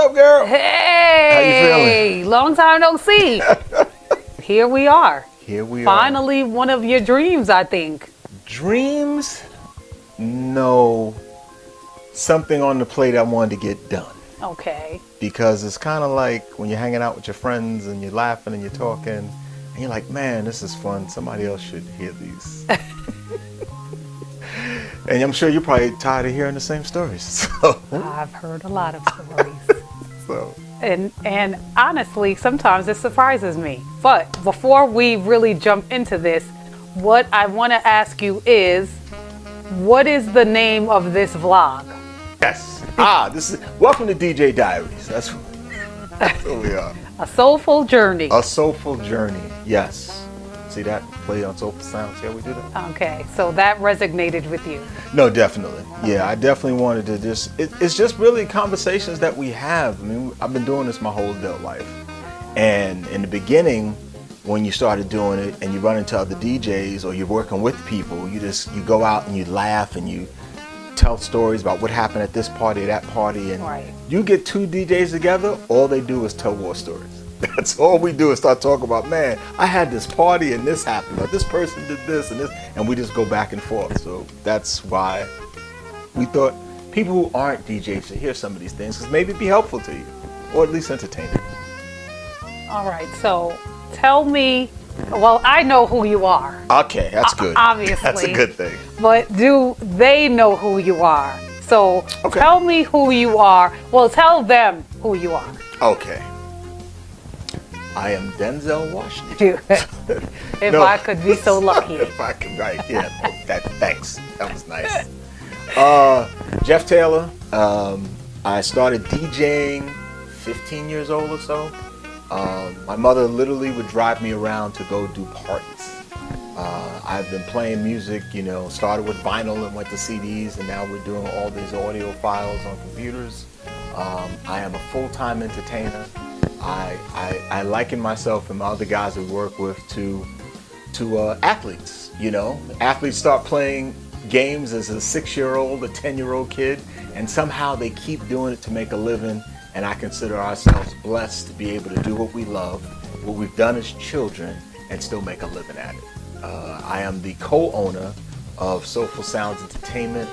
up, girl? Hey, How you feeling? long time no see. Here we are. Here we are. Finally, one of your dreams, I think. Dreams? No. Something on the plate I wanted to get done. Okay. Because it's kind of like when you're hanging out with your friends and you're laughing and you're talking, and you're like, man, this is fun. Somebody else should hear these. And I'm sure you're probably tired of hearing the same stories. So. I've heard a lot of stories. So. And honestly, sometimes it surprises me. But before we really jump into this, what I want to ask you is, what is the name of this vlog? Yes. This is welcome to DJ Diaries. That's what we are. A soulful journey. A soulful journey. Yes. See that play on Soulful Sounds? Yeah, we do that. Okay, so that resonated with you. No, definitely. Yeah, I definitely wanted to just. It's just really conversations that we have. I mean, I've been doing this my whole adult life, and in the beginning, when you started doing it, and you run into other DJs or you're working with people, you go out and you laugh and you tell stories about what happened at this party, that party, and Right. You get two DJs together, all they do is tell war stories. That's all we do is start talking about, man, I had this party and this happened, or this person did this and this, and we just go back and forth. So that's why we thought people who aren't DJs should hear some of these things, because maybe it'd be helpful to you, or at least entertaining. All right, so tell me, well, I know who you are. Okay, that's good. Obviously. That's a good thing. But do they know who you are? So Okay. tell me who you are. Well, tell them who you are. Okay. I am Denzel Washington. If No. I could be so lucky. If I could, right, yeah. Thanks. That was nice. Jeff Taylor. I started DJing 15 years old or so. My mother literally would drive me around to go do parties. I've been playing music, started with vinyl and went to CDs, and now we're doing all these audio files on computers. I am a full-time entertainer. I liken myself and my other guys we work with to athletes. Athletes start playing games as a 6-year-old, a 10-year-old kid, and somehow they keep doing it to make a living. And I consider ourselves blessed to be able to do what we love, what we've done as children, and still make a living at it. I am the co-owner of Soulful Sounds Entertainment.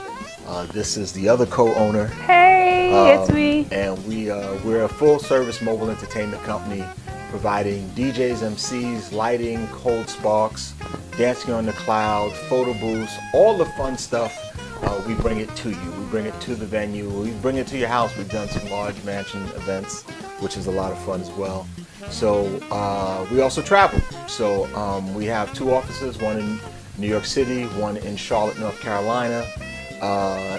This is the other co-owner. Hey, it's me. And we're a full-service mobile entertainment company providing DJs, MCs, lighting, cold sparks, dancing on the cloud, photo booths, all the fun stuff. We bring it to you. We bring it to the venue. We bring it to your house. We've done some large mansion events, which is a lot of fun as well. So we also travel. So we have 2 offices, one in New York City, one in Charlotte, North Carolina.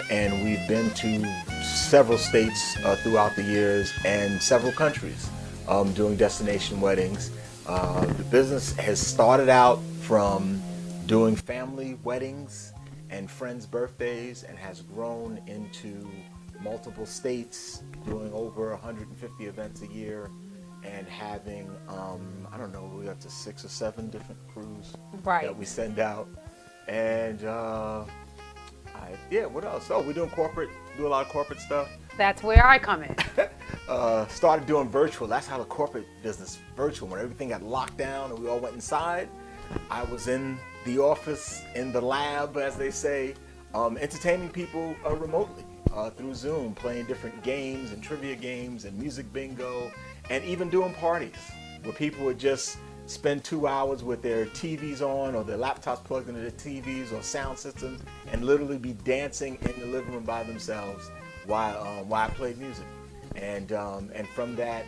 And we've been to several states throughout the years and several countries doing destination weddings. The business has started out from doing family weddings and friends' birthdays, and has grown into multiple states, doing over 150 events a year, and having, I don't know, we're up to 6 or 7 different crews that we send out. And what else? Oh, we're doing do a lot of corporate stuff. That's where I come in. Started doing virtual. That's how the corporate business, virtual. When everything got locked down and we all went inside, I was in the office, in the lab, as they say, entertaining people remotely through Zoom, playing different games and trivia games and music bingo, and even doing parties where people would just spend 2 hours with their TVs on or their laptops plugged into their TVs or sound systems and literally be dancing in the living room by themselves while I played music. And from that,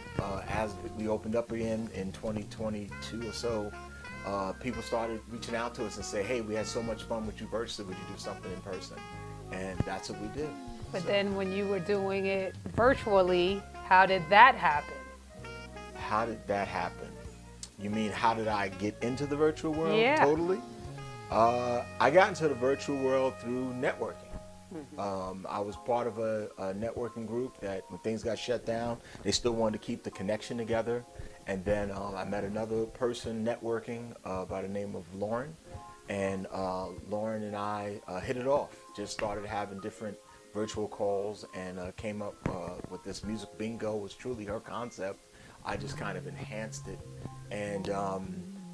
as we opened up again in 2022 or so, people started reaching out to us and say, hey, we had so much fun with you virtually, would you do something in person? And that's what we did. But then when you were doing it virtually, how did that happen? How did that happen? You mean, how did I get into the virtual world? Yeah. Totally. I got into the virtual world through networking. I was part of a networking group that when things got shut down, they still wanted to keep the connection together. And then I met another person networking by the name of Lauren. And Lauren and I hit it off. Just started having different virtual calls and came up with this music bingo. It was truly her concept. I just kind of enhanced it, and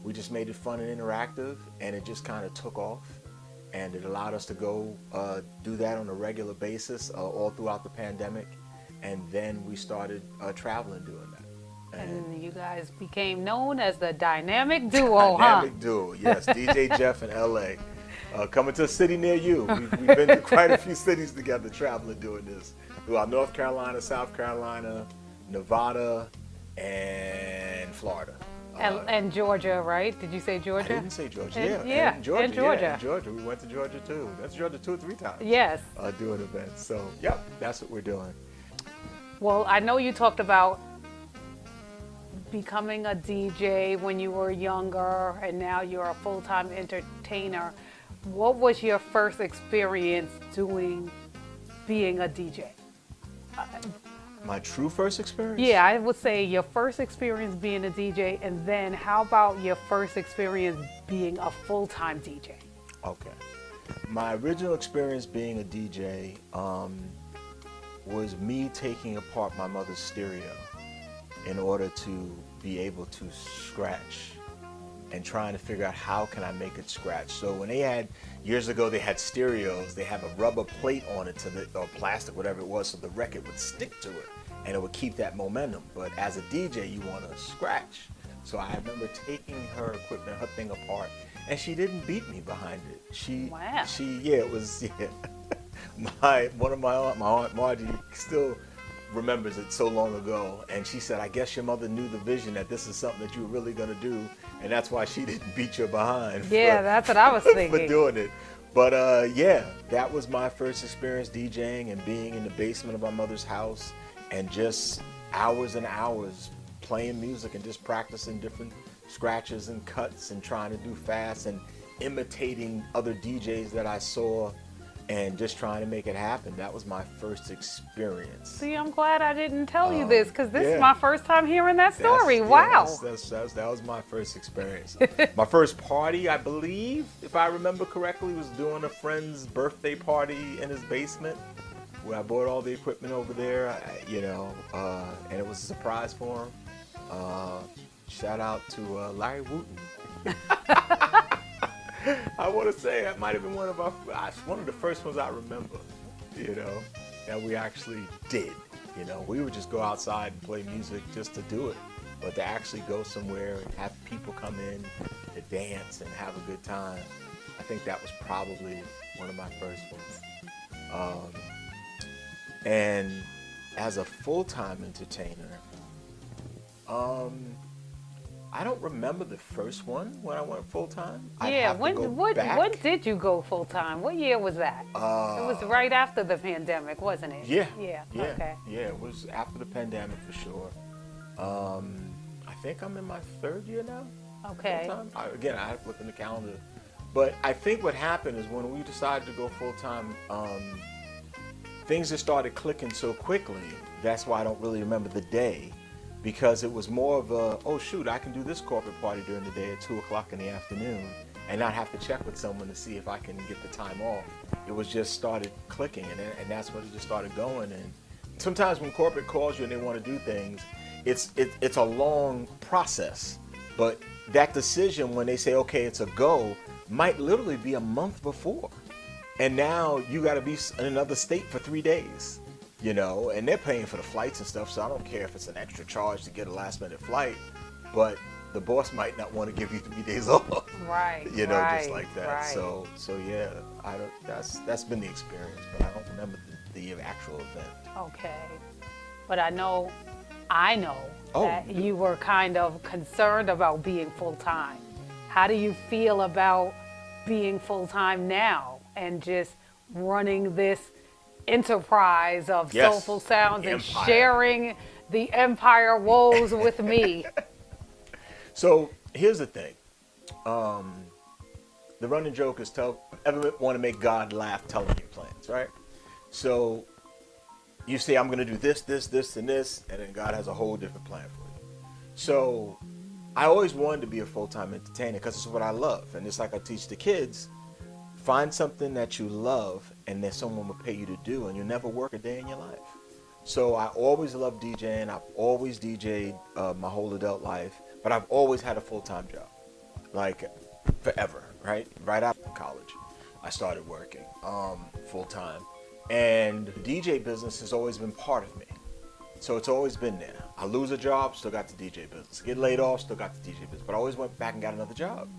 we just made it fun and interactive, and it just kind of took off, and it allowed us to go do that on a regular basis all throughout the pandemic, and then we started traveling doing that. And you guys became known as the Dynamic Duo, Dynamic Duo, yes. DJ Jeff in LA. Coming to a city near you. We've been to quite a few cities together traveling doing this. Throughout North Carolina, South Carolina, Nevada, and Florida. And Georgia, right? Did you say Georgia? I didn't say Georgia. And Georgia. And Georgia. Yeah, and Georgia. We went to Georgia too. That's Georgia 2 or 3 times. Yes. Doing events. So, yep, that's what we're doing. Well, I know you talked about becoming a DJ when you were younger, and now you're a full-time entertainer. What was your first experience being a DJ? My true first experience? Yeah, I would say your first experience being a DJ, and then how about your first experience being a full-time DJ? Okay. My original experience being a DJ was me taking apart my mother's stereo in order to be able to scratch and trying to figure out how can I make it scratch. So when years ago they had stereos, they have a rubber plate on it or plastic, whatever it was, so the record would stick to it and it would keep that momentum. But as a DJ, you want to scratch. So I remember taking her equipment, her thing apart, and she didn't beat me behind it. Wow. One of my aunt Margie still remembers it so long ago, and she said, I guess your mother knew the vision that this is something that you were really going to do, and that's why she didn't beat you behind. Yeah, that's what I was thinking. For doing it. But yeah, that was my first experience DJing and being in the basement of my mother's house and just hours and hours playing music and just practicing different scratches and cuts and trying to do fast and imitating other DJs that I saw and just trying to make it happen. That was my first experience. See, I'm glad I didn't tell you this, because this is my first time hearing that story. Wow. That was my first experience. My first party, I believe, if I remember correctly, was doing a friend's birthday party in his basement, where I bought all the equipment over there, and it was a surprise for him. Shout out to Larry Wooten. I want to say that might have been one of the first ones I remember, that we actually did. We would just go outside and play music just to do it, but to actually go somewhere and have people come in to dance and have a good time, I think that was probably one of my first ones. And as a full-time entertainer, I don't remember the first one when I went full-time. Yeah, when did you go full-time? What year was that? It was right after the pandemic, wasn't it? Yeah. Okay. Yeah, it was after the pandemic for sure. I think I'm in my 3rd year now. Okay. Full-time. I have to look in the calendar. But I think what happened is when we decided to go full-time, things just started clicking so quickly. That's why I don't really remember the day. Because it was more of I can do this corporate party during the day at 2 o'clock in the afternoon and not have to check with someone to see if I can get the time off. It was just started clicking, and that's when it just started going. And sometimes when corporate calls you and they want to do things, it's a long process. But that decision, when they say, okay, it's a go, might literally be a month before. And now you got to be in another state for 3 days. And they're paying for the flights and stuff, so I don't care if it's an extra charge to get a last-minute flight, but the boss might not want to give you 3 days off. Right. Just like that. Right. So yeah, that's been the experience, but I don't remember the actual event. Okay. But I know that you were kind of concerned about being full-time. How do you feel about being full-time now and just running this enterprise of Soulful Sounds and sharing the empire woes with me? So here's the thing. The running joke is ever want to make God laugh, tell him your plans, right? So you say, I'm going to do this, and this, and then God has a whole different plan for you. So I always wanted to be a full-time entertainer because it's what I love. And it's like I teach the kids, find something that you love and then someone will pay you to do, and you'll never work a day in your life. So I always loved DJing. I've always DJed my whole adult life, but I've always had a full-time job, like forever, right? Right after college, I started working full-time, and the DJ business has always been part of me. So it's always been there. I lose a job, still got the DJ business. Get laid off, still got the DJ business. But I always went back and got another job.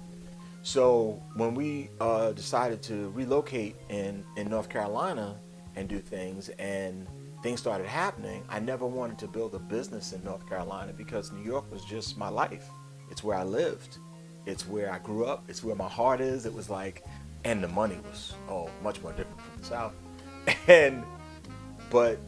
So when we decided to relocate in North Carolina and do things, and things started happening, I never wanted to build a business in North Carolina because New York was just my life. It's where I lived. It's where I grew up. It's where my heart is. It was like, and the money was, much more different from the South. But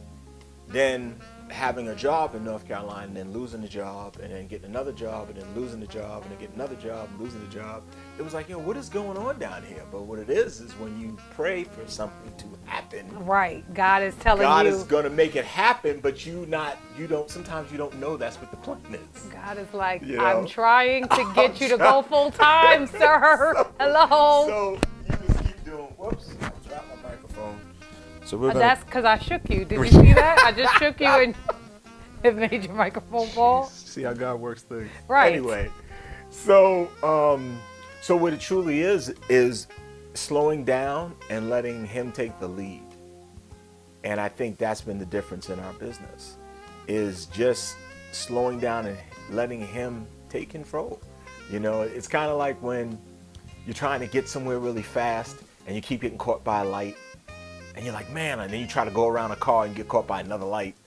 then having a job in North Carolina and then losing the job and then getting another job and then losing the job and then getting another job and losing the job, it was like, what is going on down here? But what it is when you pray for something to happen. Right. God is telling you. God is going to make it happen, but sometimes you don't know that's what the plan is. God is like, You know? I'm trying to get you to go full time, sir. Hello. So you just keep doing, whoops, I dropped my microphone. So we're That's because I shook you. Did you see that? I just shook you and it made your microphone fall. See how God works things. Right. Anyway, so what it truly is slowing down and letting Him take the lead. And I think that's been the difference in our business, is just slowing down and letting Him take control. You know, it's kind of like when you're trying to get somewhere really fast and you keep getting caught by a light. And you're like, man, and then you try to go around a car and get caught by another light.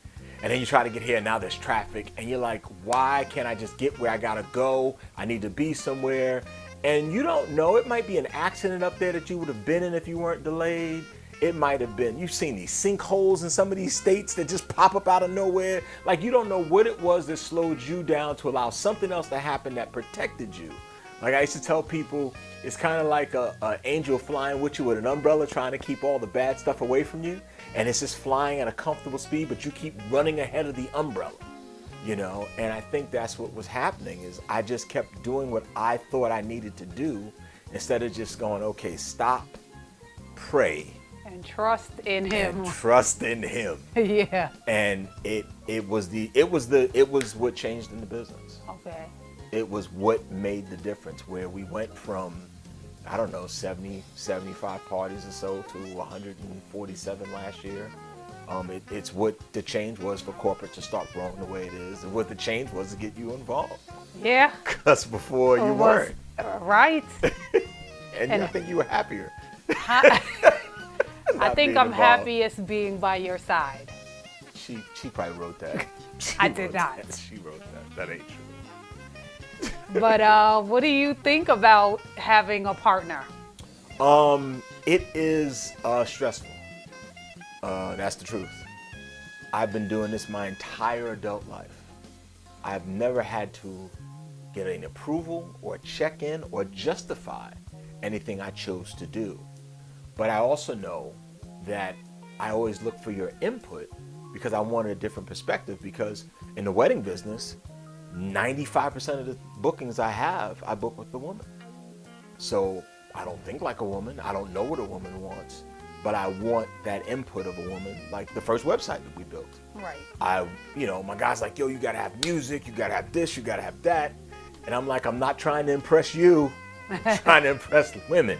And then you try to get here and now there's traffic. And you're like, why can't I just get where I gotta go? I need to be somewhere. And you don't know, it might be an accident up there that you would have been in if you weren't delayed. It might have been, you've seen these sinkholes in some of these states that just pop up out of nowhere. Like you don't know what it was that slowed you down to allow something else to happen that protected you. Like I used to tell people, it's kind of like an angel flying with you with an umbrella trying to keep all the bad stuff away from you. And it's just flying at a comfortable speed, but you keep running ahead of the umbrella, you know? And I think that's what was happening, is I just kept doing what I thought I needed to do instead of just going, okay, stop, pray. And trust in Him. And trust in Him. Yeah. And it was what changed in the business. Okay. It was what made the difference, where we went from, 70, 75 parties or so to 147 last year. It's what the change was for corporate to start growing the way it is. And what the change was to get you involved. Yeah. Because before you weren't. Right. and I think you were happier. I think I'm involved. happiest being by your side. She probably wrote that. I did not. She wrote that. That ain't true. But what do you think about having a partner? It is stressful. That's the truth. I've been doing this my entire adult life. I've never had to get an approval or check in or justify anything I chose to do. But I also know that I always look for your input because I wanted a different perspective, because in the wedding business, 95% of the bookings I book with the woman. So I don't think like a woman. I don't know what a woman wants, but I want that input of a woman. Like the first website that we built. Right. My guy's like, yo, you gotta have music, you gotta have this, you gotta have that. And I'm like, I'm not trying to impress you. I'm trying to impress women.